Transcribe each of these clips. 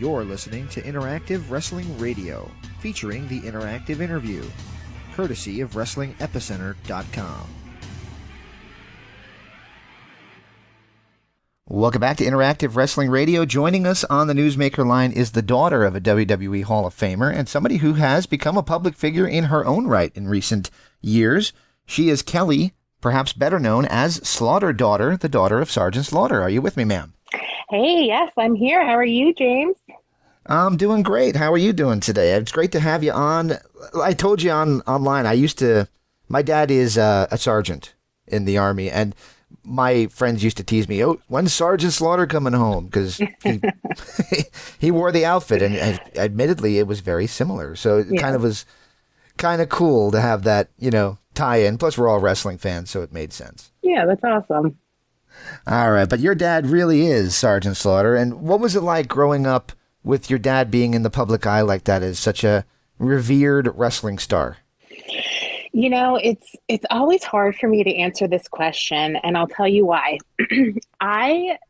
You're listening to Interactive Wrestling Radio, featuring the Interactive Interview, courtesy of WrestlingEpicenter.com. Welcome back to Interactive Wrestling Radio. Joining us on the Newsmaker line is the daughter of a WWE Hall of Famer and somebody who has become a public figure in her own right in recent years. She is Kelly, perhaps better known as Slaughter Daughter, the daughter of Sergeant Slaughter. Are you with me, ma'am? Hey, yes, I'm here. How are you, James? I'm doing great. How are you doing today? It's great to have you on. I told you online, my dad is a sergeant in the Army, and my friends used to tease me, oh, when's Sergeant Slaughter coming home? Because he wore the outfit, and admittedly, it was very similar. So it was kind of cool to have that, tie-in. Plus, we're all wrestling fans, so it made sense. Yeah, that's awesome. All right, but your dad really is Sergeant Slaughter. And what was it like growing up with your dad being in the public eye like that as such a revered wrestling star? It's always hard for me to answer this question, and I'll tell you why.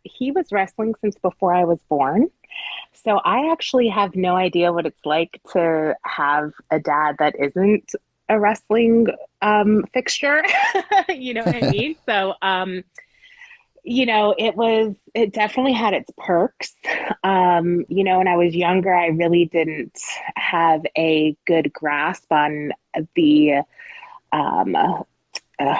He was wrestling since before I was born. So I actually have no idea what it's like to have a dad that isn't a wrestling fixture. You know what I mean? So, it definitely had its perks. When I was younger, I really didn't have a good grasp on the,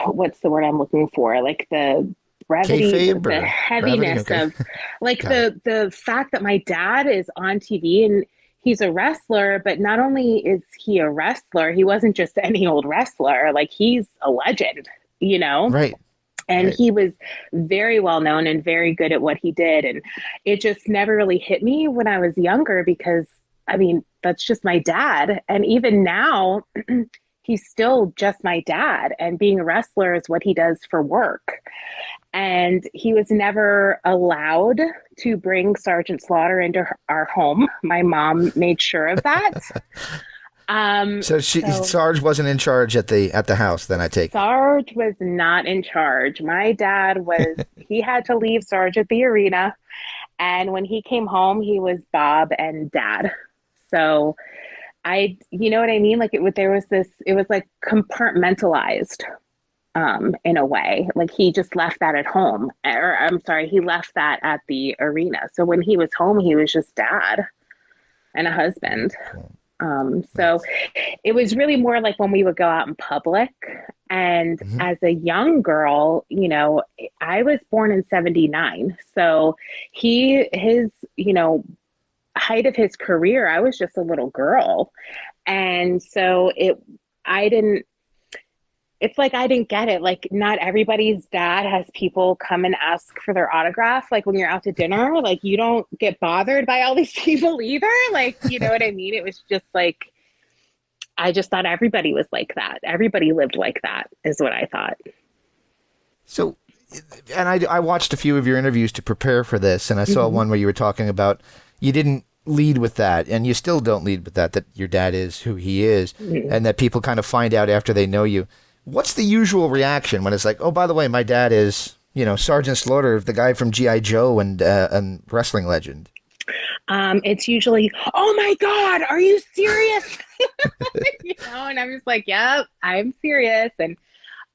what's the word I'm looking for? Like the brevity, the heaviness of the fact that my dad is on TV and he's a wrestler, but not only is he a wrestler, he wasn't just any old wrestler. Like, he's a legend, Right. And right. He was very well known and very good at what he did. And it just never really hit me when I was younger because, that's just my dad. And even now, he's still just my dad. And being a wrestler is what he does for work. And he was never allowed to bring Sergeant Slaughter into our home. My mom made sure of that. Sarge wasn't in charge at the house, then, I take it. Sarge was not in charge. My dad he had to leave Sarge at the arena. And when he came home, he was Bob and Dad. So you know what I mean? Like it was like compartmentalized, in a way. Like he just left that at home, or I'm sorry, he left that at the arena. So when he was home, he was just dad and a husband. So it was really more like when we would go out in public. And as a young girl, I was born in 1979. So his height of his career, I was just a little girl. And so I didn't get it. Like, not everybody's dad has people come and ask for their autograph. Like when you're out to dinner, like you don't get bothered by all these people either. Like, you know what I mean? It was just like, I just thought everybody was like that. Everybody lived like that is what I thought. So, and I watched a few of your interviews to prepare for this, and I saw one where you were talking about you didn't lead with that, and you still don't lead with that your dad is who he is, and that people kind of find out after they know you. What's the usual reaction when it's like, oh, by the way, my dad is, Sergeant Slaughter, the guy from G.I. Joe and wrestling legend? It's usually, oh my God, are you serious? And I'm just like, yep, I'm serious. And,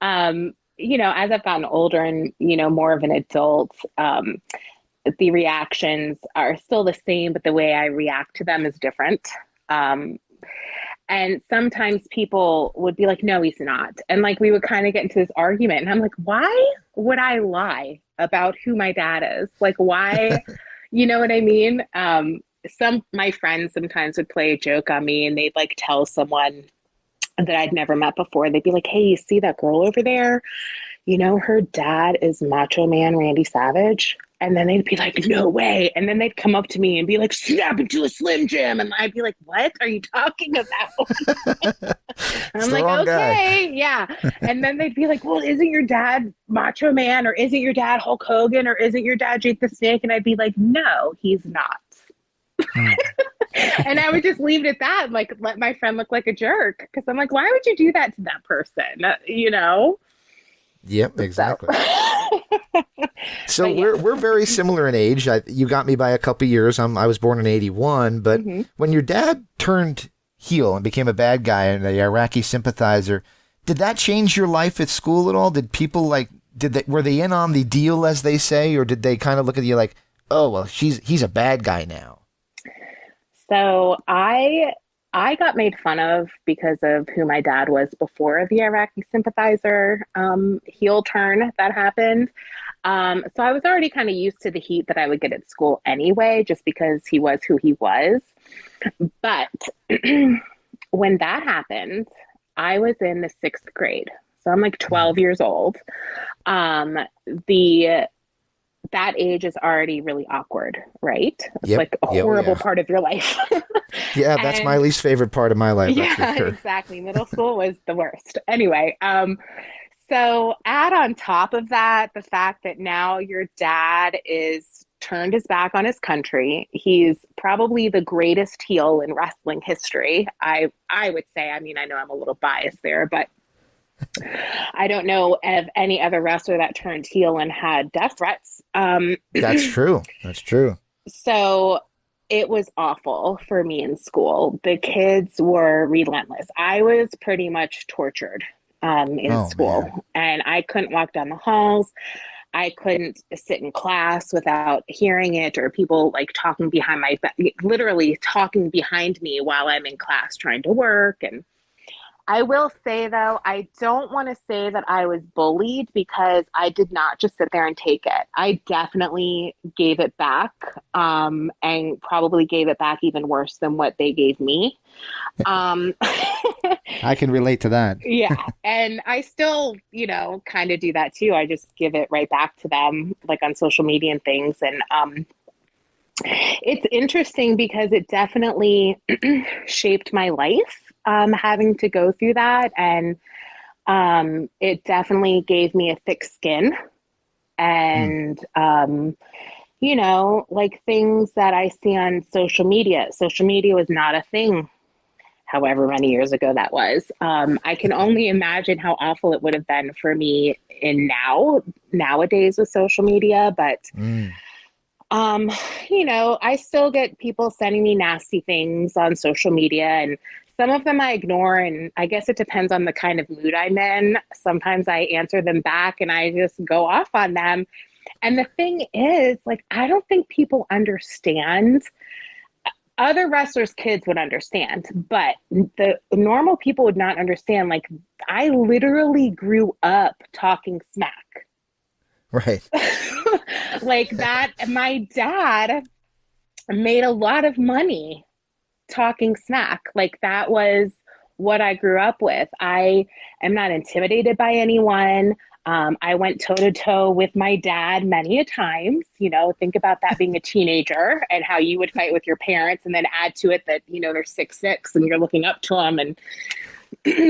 as I've gotten older and, more of an adult, the reactions are still the same, but the way I react to them is different. And sometimes people would be like, no, he's not. And like, we would kind of get into this argument and I'm like, why would I lie about who my dad is? Like, why, you know what I mean? My friends sometimes would play a joke on me and they'd like tell someone that I'd never met before. They'd be like, hey, you see that girl over there? Her dad is Macho Man Randy Savage. And then they'd be like, no way. And then they'd come up to me and be like, snap into a Slim Jim. And I'd be like, what are you talking about? And I'm like, okay, yeah. And then they'd be like, well, isn't your dad Macho Man? Or isn't your dad Hulk Hogan? Or isn't your dad Jake the Snake? And I'd be like, no, he's not. And I would just leave it at that. Like, let my friend look like a jerk. Because I'm like, why would you do that to that person? Yep, exactly. So But yeah. we're very similar in age. You got me by a couple years. I was born in '81, but Hmm. when your dad turned heel and became a bad guy and the Iraqi sympathizer, did that change your life at school at all? Did people were they in on the deal, as they say, or did they kind of look at you like, oh well, he's a bad guy now? So I got made fun of because of who my dad was before the Iraqi sympathizer heel turn that happened. So I was already kind of used to the heat that I would get at school anyway, just because he was who he was. But when that happened, I was in the sixth grade. So I'm like 12 years old. Um, the that age is already really awkward, right? It's Yep. like a Yep. horrible Yeah. part of your life. Yeah. That's my And least favorite part of my life. That's for yeah, sure. exactly. Middle school was the worst. Anyway, so add on top of that the fact that now your dad is turned his back on his country. He's probably the greatest heel in wrestling history. I would say. I mean, I know I'm a little biased there, but I don't know of any other wrestler that turned heel and had death threats. That's true. That's true. So it was awful for me in school. The kids were relentless. I was pretty much tortured in Oh man. school, and I couldn't walk down the halls. I couldn't sit in class without hearing it or people like talking behind my back, literally talking behind me while I'm in class trying to work. And I will say, though, I don't want to say that I was bullied because I did not just sit there and take it. I definitely gave it back, and probably gave it back even worse than what they gave me. Um, I can relate to that. yeah. And I still, kind of do that too. I just give it right back to them, like on social media and things. And it's interesting because it definitely shaped my life, having to go through that. And it definitely gave me a thick skin. Hmm. And, like things that I see on social media. Social media was not a thing however many years ago that was. I can only imagine how awful it would have been for me nowadays with social media. But Mm. um, I still get people sending me nasty things on social media, and some of them I ignore, and I guess it depends on the kind of mood I'm in. Sometimes I answer them back and I just go off on them. And the thing is, like, I don't think people understand. Other wrestlers' kids would understand, but the normal people would not understand. Like, I literally grew up talking smack. Right. Like that, my dad made a lot of money talking smack. Like that was what I grew up with. I am not intimidated by anyone. I went toe to toe with my dad many a times. Think about that being a teenager and how you would fight with your parents, and then add to it that they're 6'6" and you're looking up to them and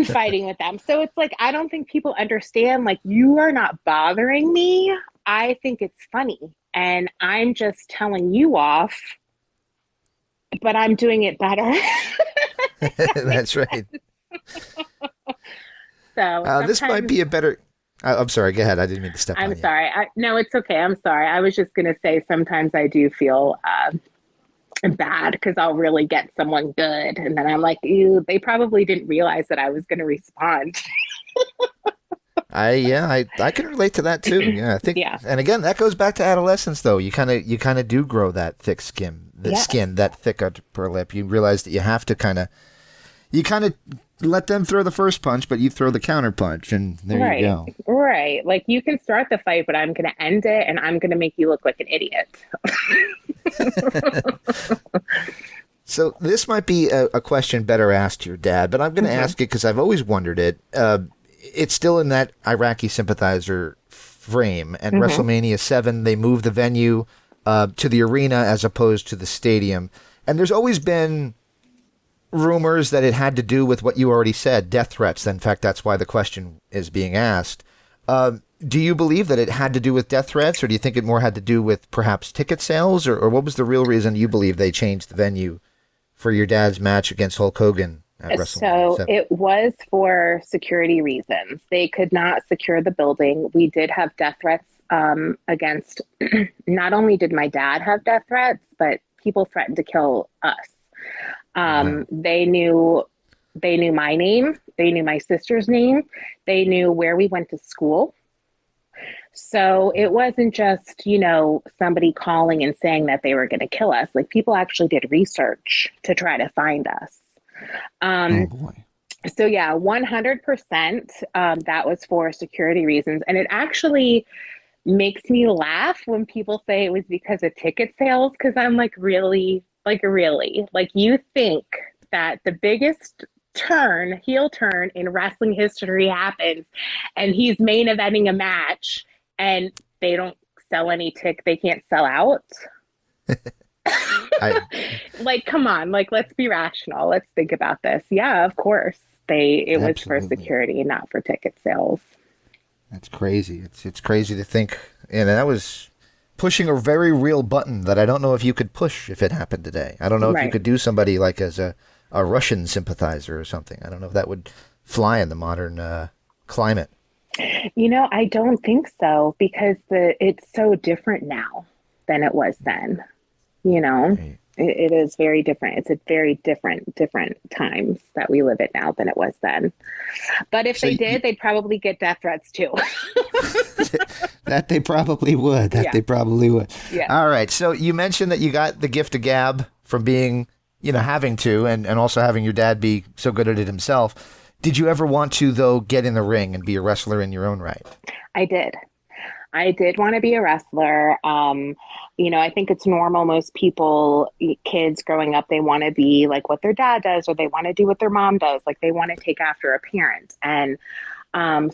fighting with them. So it's like I don't think people understand. Like you are not bothering me. I think it's funny, and I'm just telling you off, but I'm doing it better. That's right. So This might sometimes be a better. I'm sorry. Go ahead. I didn't mean to step I'm on you. sorry. No, it's okay. I'm sorry. I was just going to say sometimes I do feel bad because I'll really get someone good. And then I'm like, ew, they probably didn't realize that I was going to respond. I can relate to that too. Yeah, I think, Yeah. and again, that goes back to adolescence, though. You kind of do grow that thick skin, Yes. that thick upper lip. You realize that you kind of let them throw the first punch, but you throw the counter punch, and there you Right. go. Right. Like you can start the fight, but I'm going to end it and I'm going to make you look like an idiot. So this might be a question better asked to your dad, but I'm going to Hmm. ask it because I've always wondered it. It's still in that Iraqi sympathizer frame, and Hmm. WrestleMania VII, they moved the venue to the arena as opposed to the stadium. And there's always been rumors that it had to do with what you already said, death threats. In fact, that's why the question is being asked. Do you believe that it had to do with death threats, or do you think it more had to do with perhaps ticket sales, or what was the real reason you believe they changed the venue for your dad's match against Hulk Hogan at WrestleMania So 7? it was for security reasons. They could not secure the building. We did have death threats against not only did my dad have death threats, but people threatened to kill us. Wow. They knew my name, they knew my sister's name, they knew where we went to school. So it wasn't just, somebody calling and saying that they were going to kill us. Like people actually did research to try to find us. Oh Um, boy. so yeah, 100%, that was for security reasons. And it actually makes me laugh when people say it was because of ticket sales, because I'm like, really? Like, really? Like, you think that the biggest heel turn in wrestling history happens and he's main eventing a match and they don't sell any they can't sell out? I Like, come on, like, let's be rational. Let's think about this. Yeah, of course. It was for absolutely. security, not for ticket sales. That's crazy. It's crazy to think. And that was pushing a very real button that I don't know if you could push if it happened today. I don't know if you Right. could do somebody like as a Russian sympathizer or something. I don't know if that would fly in the modern climate. I don't think so because it's so different now than it was then. You know, Right. it is very different. It's a very different times that we live in now than it was then. But if So they did, they'd probably get death threats too. that they probably would. That Yeah. they probably would. Yeah. All right. So you mentioned that you got the gift of gab from being, having to, and also having your dad be so good at it himself. Did you ever want to, though, get in the ring and be a wrestler in your own right? I did. I did want to be a wrestler. I think it's normal. Most people, kids growing up, they want to be like what their dad does, or they want to do what their mom does. Like they want to take after a parent. And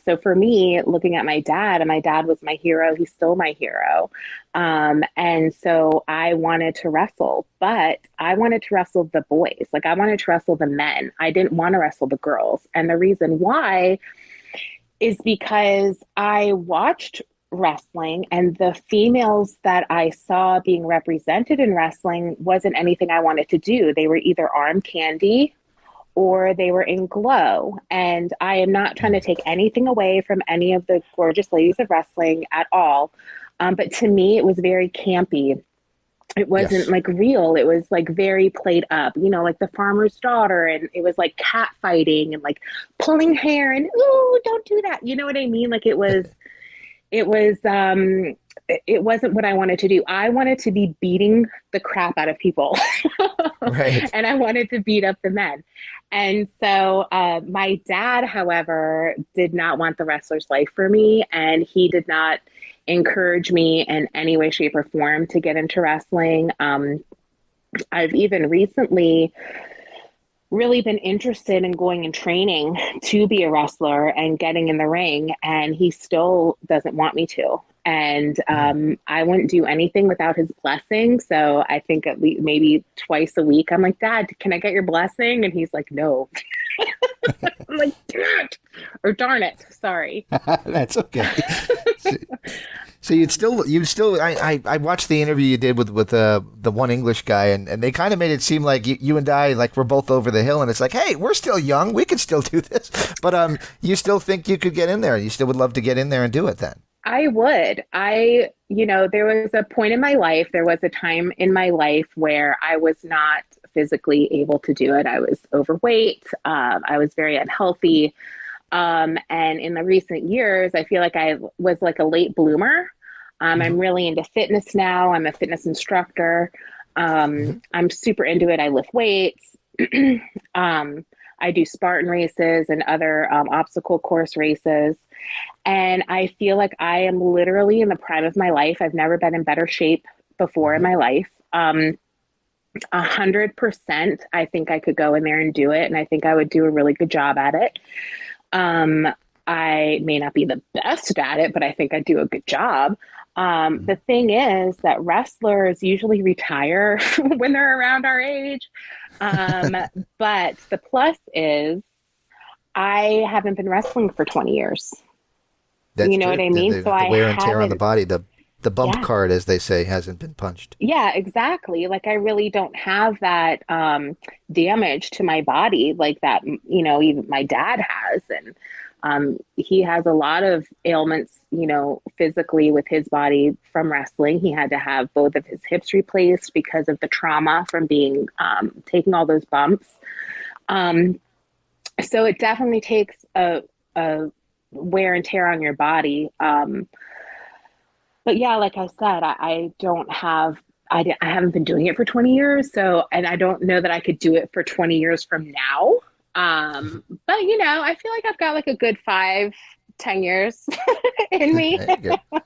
so for me, looking at my dad, and my dad was my hero, he's still my hero. And so I wanted to wrestle, but I wanted to wrestle the boys. Like I wanted to wrestle the men. I didn't want to wrestle the girls. And the reason why is because I watched wrestling and the females that I saw being represented in wrestling wasn't anything I wanted to do. They were either arm candy or they were in glow. And I am not trying to take anything away from any of the gorgeous ladies of wrestling at all. But to me, it was very campy. It wasn't Yes. like real. It was like very played up, like the farmer's daughter. And it was like cat fighting and like pulling hair and, ooh, don't do that. You know what I mean? Like it was it wasn't what I wanted to do. I wanted to be beating the crap out of people. Right. And I wanted to beat up the men. And so my dad, however, did not want the wrestler's life for me, and he did not encourage me in any way, shape, or form to get into wrestling. I've even recently really been interested in going and training to be a wrestler and getting in the ring, and he still doesn't want me to. And I wouldn't do anything without his blessing. So I think at least maybe twice a week, I'm like, Dad, can I get your blessing? And he's like, no. I'm like, damn it. Or darn it. Sorry. That's okay. So, so I watched the interview you did with the one English guy, and they kind of made it seem like you and I like we're both over the hill, and it's like, hey, we're still young, we could still do this, but you still think you could get in there, you still would love to get in there and do it then. I would. There was a point in my life, there was a time in my life where I was not physically able to do it. I was overweight. I was very unhealthy. And in the recent years, I feel like I was like a late bloomer. I'm Hmm. really into fitness now. I'm a fitness instructor. Hmm. I'm super into it. I lift weights. um, I do Spartan races and other obstacle course races. And I feel like I am literally in the prime of my life. I've never been in better shape before in Hmm. my life. 100%, I think I could go in there and do it. And I think I would do a really good job at it. Um, I may not be the best at it, but I think I do a good job. The thing is that wrestlers usually retire when they're around our age. Um, but the plus is I haven't been wrestling for 20 years. That's You know what true. I The, mean? the So the I wear and tear on the haven't, body, the bump yeah, card, as they say, hasn't been punched. yeah, exactly. Like I really don't have that damage to my body like that, even my dad has. And He has a lot of ailments, you know, physically with his body from wrestling. He had to have both of his hips replaced because of the trauma from being taking all those bumps. Um, so it definitely takes a wear and tear on your body. But yeah, like I said, I don't have, I haven't been doing it for 20 years. So, and I don't know that I could do it for 20 years from now. But you know, I feel like I've got like a good 5, 10 years in me. There you go.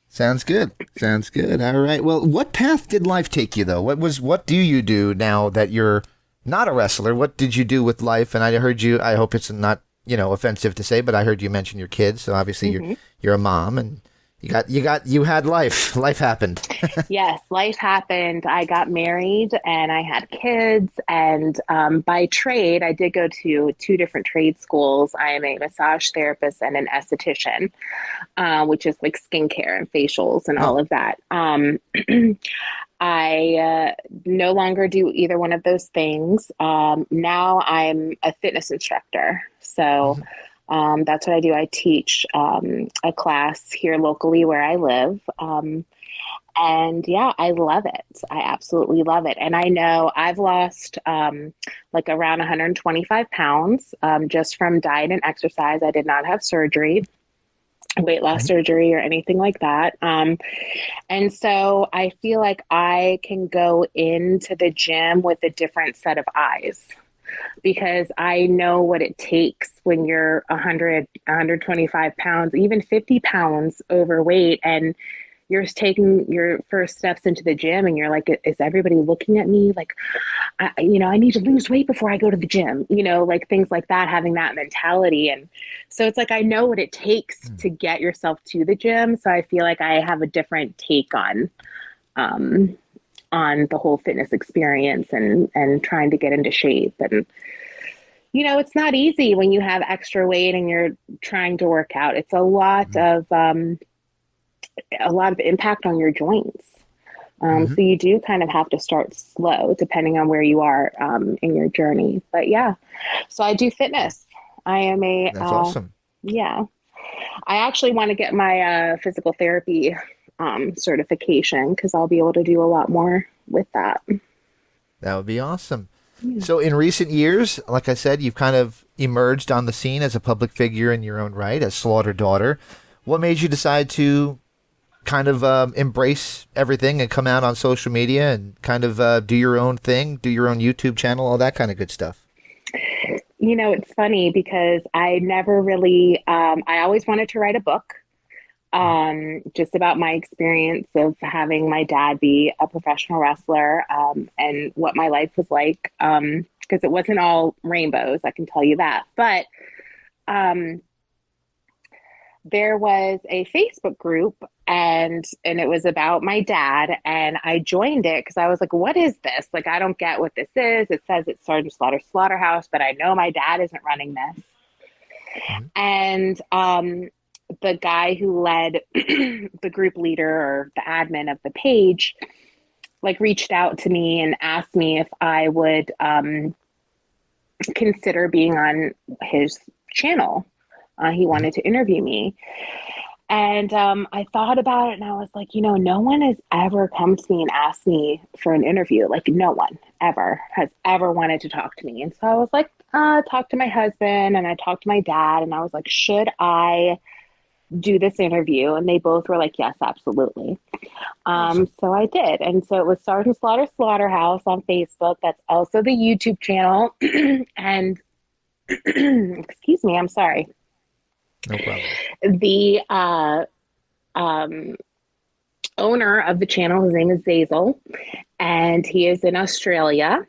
Sounds good. Sounds good. All right. Well, what path did life take you though? What do you do now that you're not a wrestler? What did you do with life? And I heard you, I hope it's not, offensive to say, but I heard you mention your kids. So obviously you're a mom and you had life. Life happened. Yes, life happened. I got married and I had kids. And by trade, I did go to 2 different trade schools. I am a massage therapist and an esthetician, which is like skincare and facials and all Oh, of that. I no longer do either one of those things. Now I'm a fitness instructor. So mhm. that's what I do. I teach a class here locally where I live. And yeah, I love it. I absolutely love it. And I know I've lost like around 125 pounds just from diet and exercise. I did not have surgery, weight loss Mhm. surgery, or anything like that. And so I feel like I can go into the gym with a different set of eyes because I know what it takes when you're 100, 125 pounds, even 50 pounds overweight, and you're taking your first steps into the gym and you're like, is everybody looking at me? Like, I need to lose weight before I go to the gym, like things like that, having that mentality. And so it's like, I know what it takes Mm. to get yourself to the gym. So I feel like I have a different take um, on the whole fitness experience and trying to get into shape. And, it's not easy when you have extra weight and you're trying to work out. It's Mhm. a lot of impact on your joints. Mhm. So you do kind of have to start slow depending on where you are in your journey. But yeah, so I do fitness. I am That's awesome. yeah, I actually want to get my physical therapy certification because I'll be able to do a lot more with that. That would be awesome. Yeah. So, in recent years, like I said, you've kind of emerged on the scene as a public figure in your own right, as Slaughter Daughter. What made you decide to kind of embrace everything and come out on social media and kind of do your own thing, do your own YouTube channel, all that kind of good stuff? It's funny because I never really, I always wanted to write a book just about my experience of having my dad be a professional wrestler and what my life was like. Because it wasn't all rainbows, I can tell you that. But um, there was a Facebook group and it was about my dad and I joined it because I was like, what is this? Like, I don't get what this is. It says it's Sergeant Slaughter Slaughterhouse, but I know my dad isn't running this. Mhm. And the guy who led the group leader or the admin of the page like reached out to me and asked me if I would consider being on his channel. He Mhm. wanted to interview me. And I thought about it and I was like, no one has ever come to me and asked me for an interview. Like, no one ever has ever wanted to talk to me. And so I was like, talk to my husband and I talked to my dad and I was like, should I do this interview? And they both were like, yes, absolutely. Awesome. So I did. And so it was Sergeant Slaughter Slaughterhouse on Facebook. That's also the YouTube channel. And excuse me, I'm sorry. No problem. The um, owner of the channel, his name is Zazel, and he is in Australia.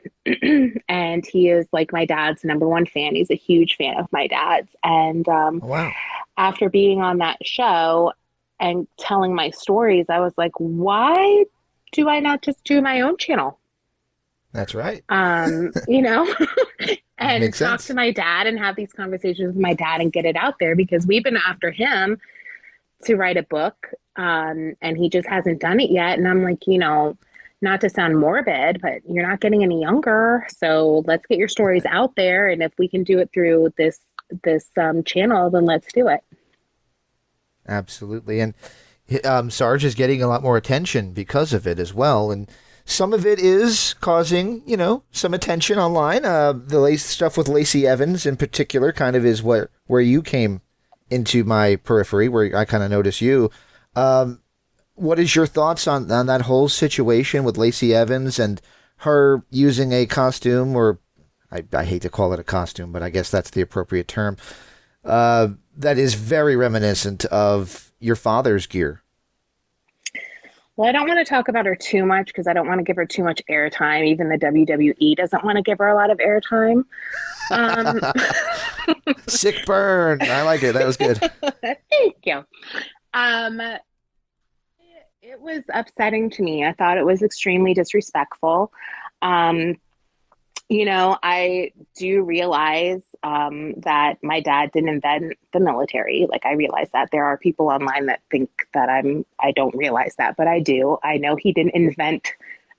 And he is like my dad's number one fan. He's a huge fan of my dad's. And Oh, wow. after being on that show and telling my stories, I was like, why do I not just do my own channel? That's right. You know, and Makes talk to sense. my dad and have these conversations with my dad and get it out there because we've been after him to write a book. And he just hasn't done it yet. And I'm like, not to sound morbid, but you're not getting any younger. So let's get your stories out there. And if we can do it through this this channel, then let's do it. Absolutely. And Sarge is getting a lot more attention because of it as well. And some of it is causing, some attention online. The stuff with Lacey Evans in particular kind of is where you came into my periphery, where I kind of notice you. What is your thoughts on that whole situation with Lacey Evans and her using a costume, or I hate to call it a costume, but I guess that's the appropriate term, that is very reminiscent of your father's gear? Well, I don't want to talk about her too much because I don't want to give her too much airtime. Even the WWE doesn't want to give her a lot of airtime. Um, Sick burn. I like it. That was good. Thank you. Um, it was upsetting to me. I thought it was extremely disrespectful. Um, I do realize that my dad didn't invent the military. Like, I realize that there are people online that think that I don't realize that, but I do. I know he didn't invent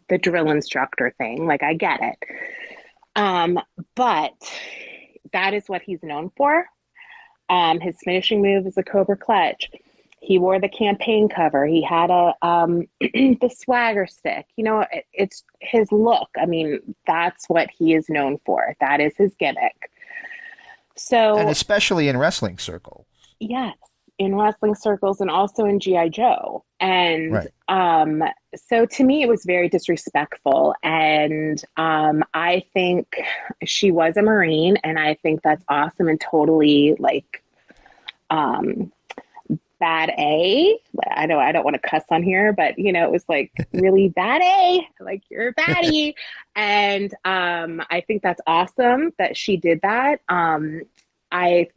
the drill instructor thing. Like, I get it. But that is what he's known for. His finishing move is a Cobra Clutch. He wore the campaign cover. He had the swagger stick. It's his look. I mean, that's what he is known for. That is his gimmick. So, And especially in wrestling circles. yes, in wrestling circles and also in GI Joe. And Right. so to me, it was very disrespectful. And I think she was a Marine, and I think that's awesome and totally like bad A. I know I don't want to cuss on here, but it was like really bad A, like you're a baddie. And I think that's awesome that she did that.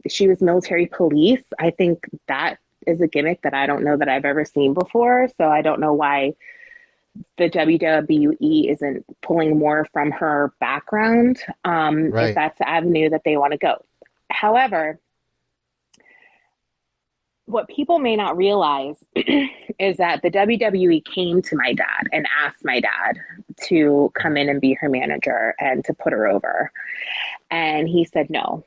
She was military police. I think that is a gimmick that I don't know that I've ever seen before. So I don't know why the WWE isn't pulling more from her background, if Right. that's the avenue that they want to go. However, what people may not realize is that the WWE came to my dad and asked my dad to come in and be her manager and to put her over. And he said no.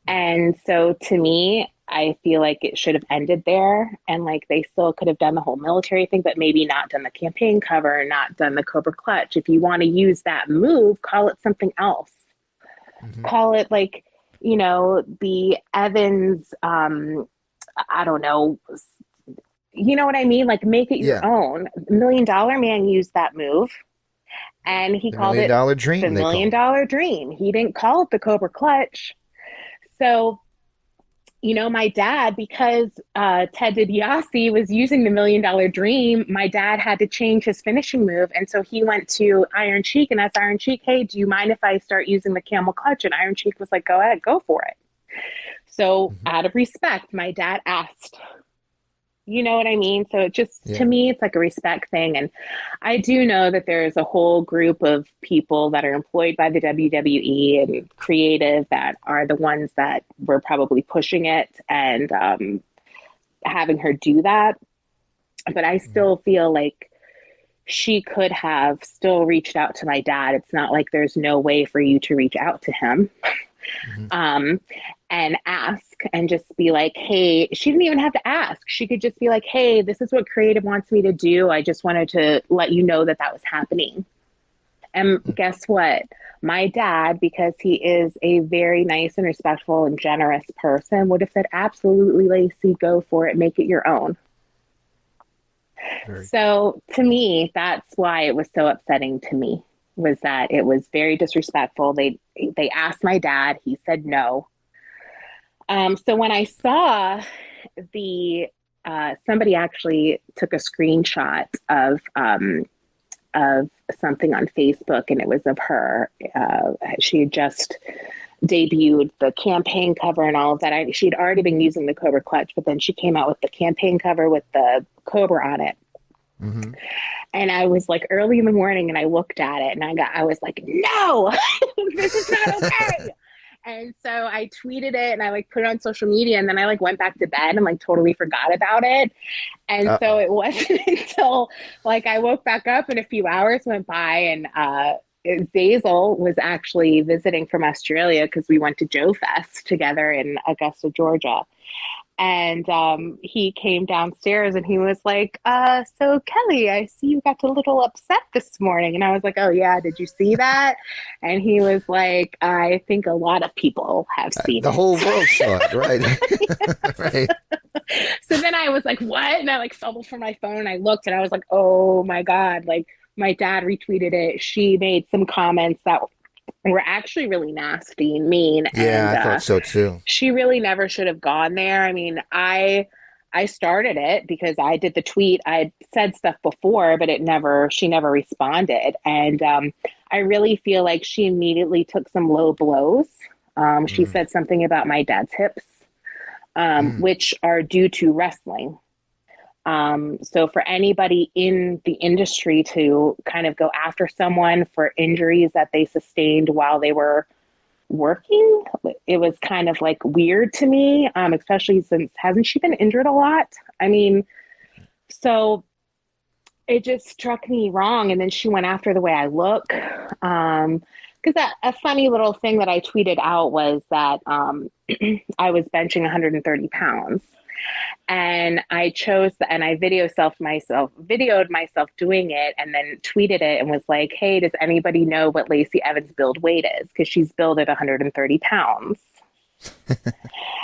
And so to me, I feel like it should have ended there. And like they still could have done the whole military thing, but maybe not done the campaign cover, not done the Cobra Clutch. If you want to use that move, call it something else. Hmm. Call it like, the Evans, I don't know. You know what I mean? Like make it your Yeah. own. Million Dollar Man used that move and he The called million it dollar the dream, they Million called it. Dollar Dream. He didn't call it the Cobra Clutch. So, my dad, because Ted DiBiase was using the Million Dollar Dream, my dad had to change his finishing move. And so he went to Iron Sheik and asked Iron Sheik, hey, do you mind if I start using the camel clutch? And Iron Sheik was like, go ahead, go for it. So Hmm. out of respect, my dad asked. You know what I mean? So it just, to Yeah. me, it's like a respect thing. And I do know that there's a whole group of people that are employed by the WWE and creative that are the ones that were probably pushing it and having her do that. But I Hmm. still feel like she could have still reached out to my dad. It's not like there's no way for you to reach out to him. Hmm. um, and ask and just be like, hey, she didn't even have to ask. She could just be like, hey, this is what creative wants me to do. I just wanted to let you know that that was happening. And guess what? My dad, because he is a very nice and respectful and generous person, would have said, absolutely, Lacey, go for it, make it your own. Very cool. So to me, that's why it was so upsetting to me, was that it was very disrespectful. They asked my dad, he said no. So when I saw the somebody actually took a screenshot of something on Facebook, and it was of her. She had just debuted the campaign cover and all of that. She'd already been using the Cobra Clutch, but then she came out with the campaign cover with the Cobra on it. Hmm. And I was like early in the morning, and I looked at it, and I was like, no, this is not okay. And so I tweeted it and I like put it on social media, and then I like went back to bed and like totally forgot about it. And so Uh-oh. it wasn't until like I woke back up and a few hours went by, and Zazel was actually visiting from Australia because we went to Joe Fest together in Augusta, Georgia. And he came downstairs and he was like, so Kelly, I see you got a little upset this morning. And I was like, oh, yeah, did you see that? And he was like, I think a lot of people have seen The whole it. world saw it, right? Right. So then I was like, what? And I like stumbled for my phone. I looked and I was like, oh my God. Like my dad retweeted it. She made some comments that were actually really nasty and mean. Yeah, And I thought so too. she really never should have gone there. I mean, I started it because I did the tweet. I said stuff before, but she never responded. And I really feel like she immediately took some low blows. She Mm. said something about my dad's hips, Mm. which are due to wrestling. So for anybody in the industry to kind of go after someone for injuries that they sustained while they were working, it was kind of like weird to me, especially since hasn't she been injured a lot? I mean, so it just struck me wrong. And then she went after the way I look. Because a funny little thing that I tweeted out was that I was benching 130 pounds. And I chose and I videoed myself doing it and then tweeted it and was like, hey, does anybody know what Lacey Evans' build weight is? Because she's billed at 130 pounds.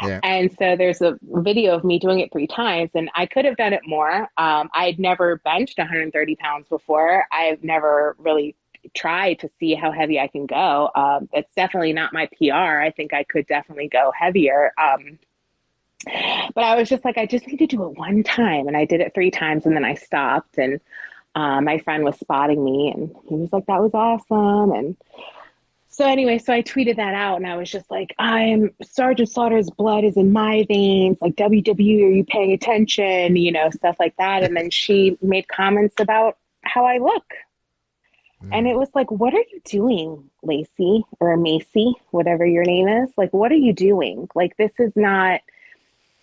Yeah. And so there's a video of me doing it 3 times, and I could have done it more. I'd never benched 130 pounds before. I've never really tried to see how heavy I can go. It's definitely not my PR. I think I could definitely go heavier. But I was just like, I just need to do it one time. And I did it 3 times and then I stopped. And my friend was spotting me and he was like, that was awesome. And so anyway, so I tweeted that out and I was just like, I'm Sergeant Slaughter's blood is in my veins. Like WWE, are you paying attention? Stuff like that. And then she made comments about how I look. And it Mm. was like, what are you doing, Lacey or Macy, whatever your name is? Like, what are you doing? Like, this is not.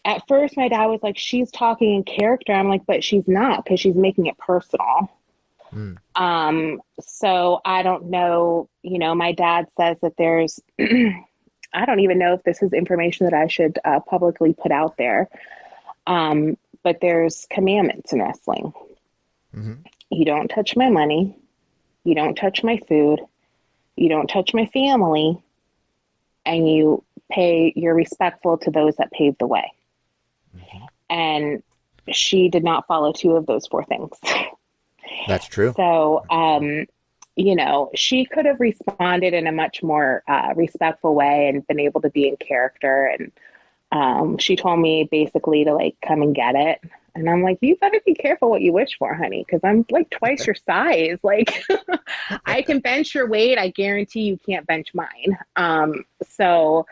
At first, my dad was like, she's talking in character. I'm like, but she's not because she's making it personal. Mm. So I don't know. My dad says that there's, I don't even know if this is information that I should publicly put out there. But there's commandments in wrestling. Hmm. You don't touch my money. You don't touch my food. You don't touch my family. And you're respectful to those that paved the way. Hmm. And she did not follow 2 of those 4 things. That's true. So, That's true. she could have responded in a much more respectful way and been able to be in character. And she told me basically to like come and get it. And I'm like, you better be careful what you wish for, honey, because I'm like twice your size. Like, I can bench your weight. I guarantee you can't bench mine. So,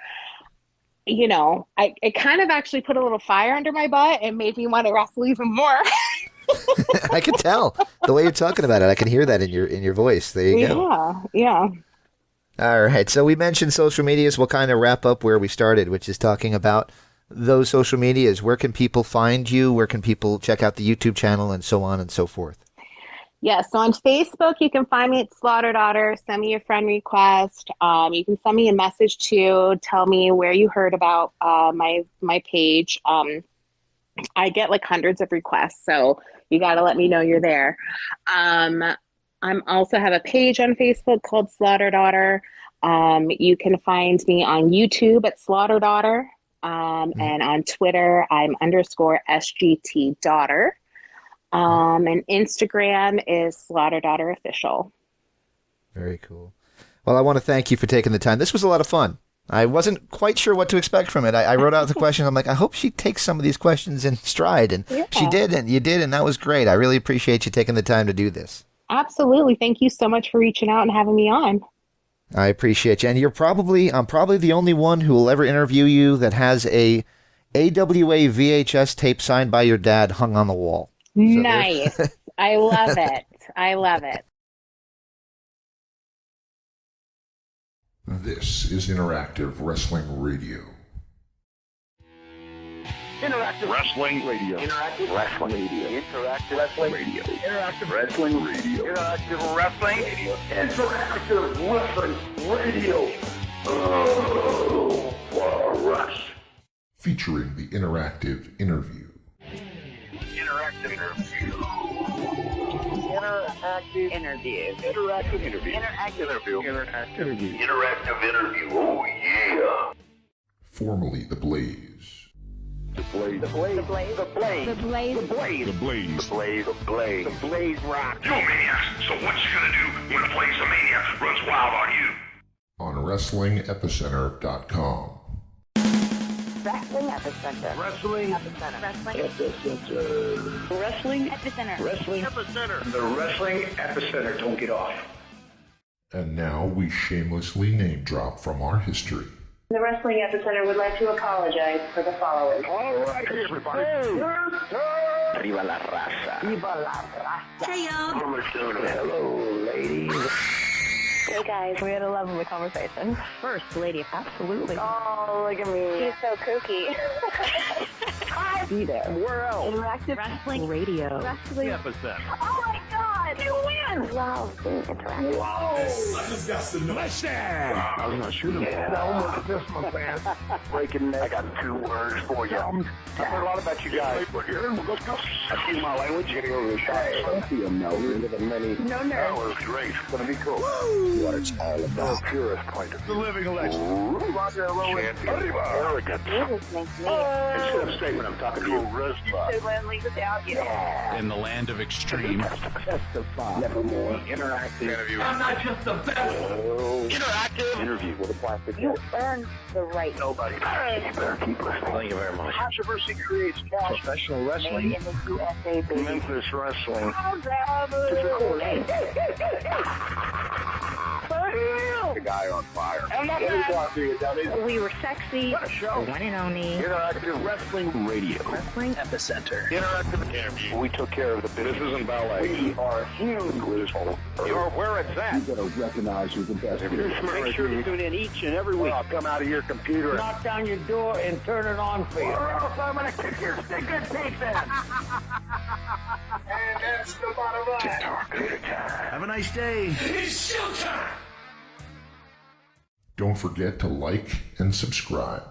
it kind of actually put a little fire under my butt and made me want to wrestle even more. I can tell the way you're talking about it. I can hear that in your voice. There you go. Yeah, yeah. All right. So we mentioned social medias. We'll kind of wrap up where we started, which is talking about those social medias. Where can people find you? Where can people check out the YouTube channel and so on and so forth? Yeah, so on Facebook, you can find me at Slaughter Daughter. Send me a friend request. You can send me a message too. Tell me where you heard about my page. I get like hundreds of requests, so you got to let me know you're there. I'm also have a page on Facebook called Slaughter Daughter. You can find me on YouTube at Slaughter Daughter, Mhm. and on Twitter I'm underscore SGT Daughter. Mhm. And Instagram is Slaughter Daughter Official. Very cool. Well, I want to thank you for taking the time. This was a lot of fun. I wasn't quite sure what to expect from it. I wrote out the questions. I'm like, I hope she takes some of these questions in stride. And she Yeah, did, and you did, and that was great. I really appreciate you taking the time to do this. absolutely. Thank you so much for reaching out and having me on. I appreciate you. And I'm probably the only one who will ever interview you that has a AWA VHS tape signed by your dad hung on the wall. So there's Nice. I love it. I love it. This is Interactive Wrestling Radio. Interactive Wrestling Radio. Interactive Wrestling Radio. Interactive Wrestling Radio. Interactive Wrestling Radio. Interactive Wrestling Radio. Interactive Wrestling Radio. Oh, for us. Featuring the interactive interview. Interactive interview. Interactive interview. Interactive interview. Interactive interview. Interactive interview. Interactive interview. Oh yeah. Formerly The Blaze. The Blaze. The Blaze. The Blaze. The Blaze. The Blaze. The Blaze. The Blaze. The Blaze. The Blaze. The Blaze rock. Yo, maniacs, so what you gonna do when the Blaze of Mania runs wild on you? On WrestlingEpicenter.com. Wrestling Epicenter. Wrestling Epicenter. Wrestling Epicenter. Wrestling Epicenter. Wrestling Epicenter. The Wrestling Epicenter. Don't get off. And now we shamelessly name drop from our history. The Wrestling Epicenter would like to apologize for the following. All right, everybody. Viva la raza. Viva la raza. Hey, y'all. Hello, ladies. Hey, guys. We had a lovely conversation. First lady. Absolutely. Oh, look at me. She's so kooky. Be there. Where else? Interactive Wrestling Radio. Wrestling Epicenter. Oh, my God. You win. Wow. Interactive. Whoa. I just got some listen. I was not shooting. Yeah, almost this one, man. Breaking neck. I got 2 words for you. I've heard a lot about you guys. I see my language. You're going to go to the shop. I see them now. We're into the many. No nerves. That was great. It's going to be cool. Woo. What it's all about. The purest point of view. The living legend. Arrogant. Jesus makes me. Instead of statement, I'm talking to you. Without you. In the land of extreme. Testify. Nevermore. Interactive interview. I'm not just the best. Interactive interview with a plastic You head. earned the right. Nobody. You better keep listening. Thank you very much. Controversy creates cash. Professional wrestling. Made in the USA, baby. Memphis wrestling. The guy on fire. I'm not bad. We were sexy. What a show. One and only. Interactive Wrestling Radio. Wrestling Epicenter. Interactive interview. We took care of the business. This isn't ballet. We are huge. You're where it's at. You gotta recognize who's the best. Make sure you tune in each and every week. I'll come out of your computer, knock down your door, and turn it on for you. Or else I'm gonna kick your stinking teeth in. And that's the bottom line. Have a nice day. It's showtime! Don't forget to like and subscribe.